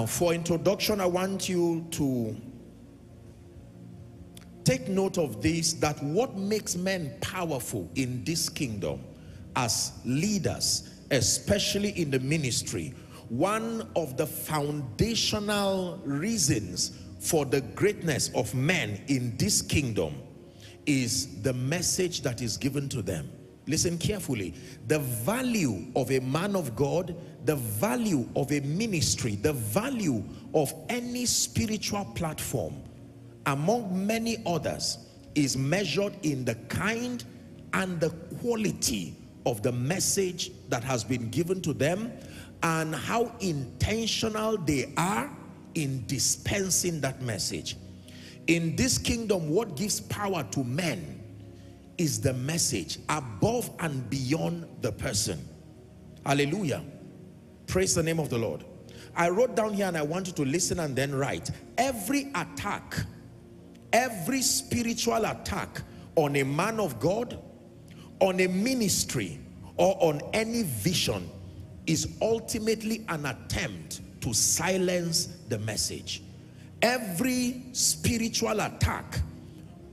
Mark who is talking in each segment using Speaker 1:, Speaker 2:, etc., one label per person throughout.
Speaker 1: Now, for introduction, I want you to take note of this, that what makes men powerful in this kingdom as leaders, especially in the ministry, one of the foundational reasons for the greatness of men in this kingdom is the message that is given to them. Listen carefully. The value of a man of God, the value of a ministry, the value of any spiritual platform, among many others, is measured in the kind and the quality of the message that has been given to them, and how intentional they are in dispensing that message. In this kingdom, what gives power to men is the message above and beyond the person. Hallelujah. Praise the name of the Lord. I wrote down here, and I want you to listen and then write. Every attack, every spiritual attack on a man of God, on a ministry, or on any vision is ultimately an attempt to silence the message. Every spiritual attack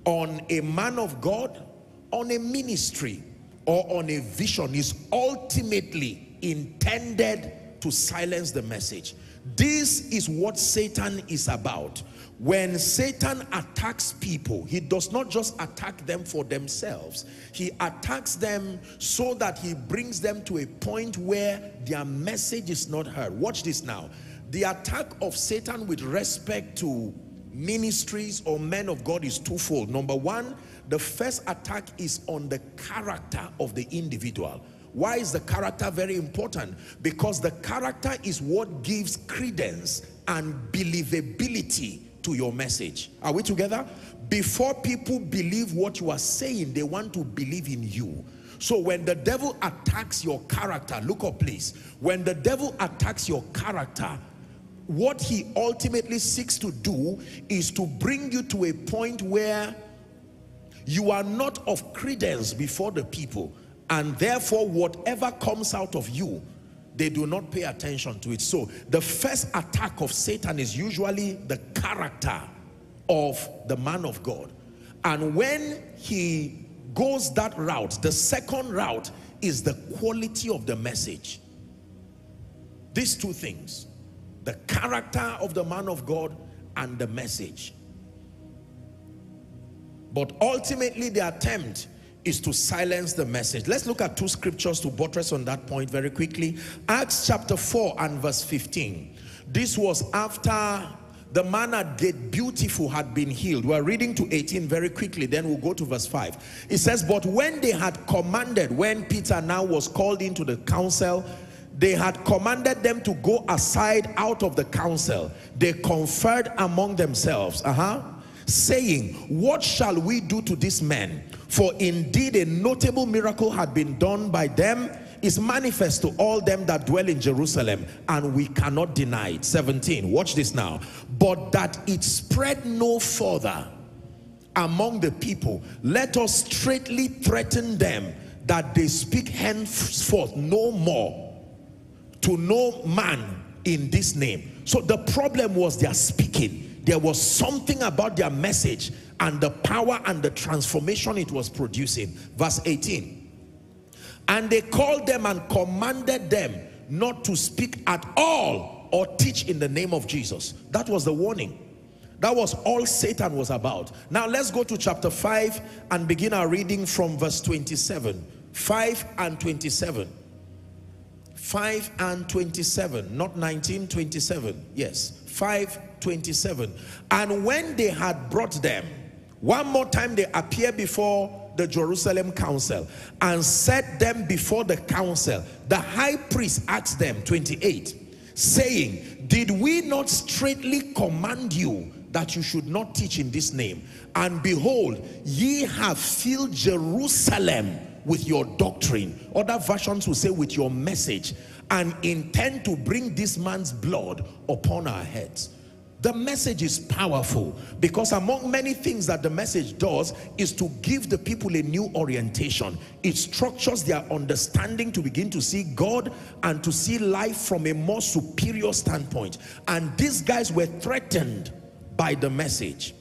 Speaker 1: on a man of God, on a ministry, or on a vision is ultimately intended to silence the message. This is what Satan is about. When Satan attacks people, he does not just attack them for themselves. He attacks them so that he brings them to a point where their message is not heard. Watch this now. The attack of Satan with respect to ministries or men of God is twofold. Number one, the first attack is on the character of the individual. Why is the character very important? Because the character is what gives credence and believability to your message. Are we together? Before people believe what you are saying, they want to believe in you. So when the devil attacks your character, look up please. When the devil attacks your character, what he ultimately seeks to do is to bring you to a point where you are not of credence before the people, and therefore whatever comes out of you, they do not pay attention to it. So the first attack of Satan is usually the character of the man of God. And when he goes that route, the second route is the quality of the message. These two things, the character of the man of God and the message. But ultimately the attempt is to silence the message. Let's look at two scriptures to buttress on that point very quickly. Acts chapter 4 and verse 15. This was after the man at Gate Beautiful had been healed. We're reading to 18 very quickly, then we'll go to verse 5. It says, but when they had commanded, when Peter now was called into the council, they had commanded them to go aside out of the council. They conferred among themselves, saying, what shall we do to this man? For indeed a notable miracle had been done by them, is manifest to all them that dwell in Jerusalem, and we cannot deny it. 17, watch this now. But that it spread no further among the people, let us straitly threaten them that they speak henceforth no more to no man in this name. So the problem was their speaking. There was something about their message and the power and the transformation it was producing. Verse 18. And they called them and commanded them not to speak at all or teach in the name of Jesus. That was the warning. That was all Satan was about. Now let's go to chapter 5 and begin our reading from verse 27. 5 and 27. 5 and 27, not 19, 27. Yes, 5:27. And when they had brought them, one more time they appeared before the Jerusalem council and set them before the council. The high priest asked them, 28, saying, did we not straitly command you that you should not teach in this name? And behold, ye have filled Jerusalem with your doctrine. Other versions will say with your message, and intend to bring this man's blood upon our heads. The message is powerful because among many things that the message does is to give the people a new orientation. It structures their understanding to begin to see God and to see life from a more superior standpoint. And these guys were threatened by the message.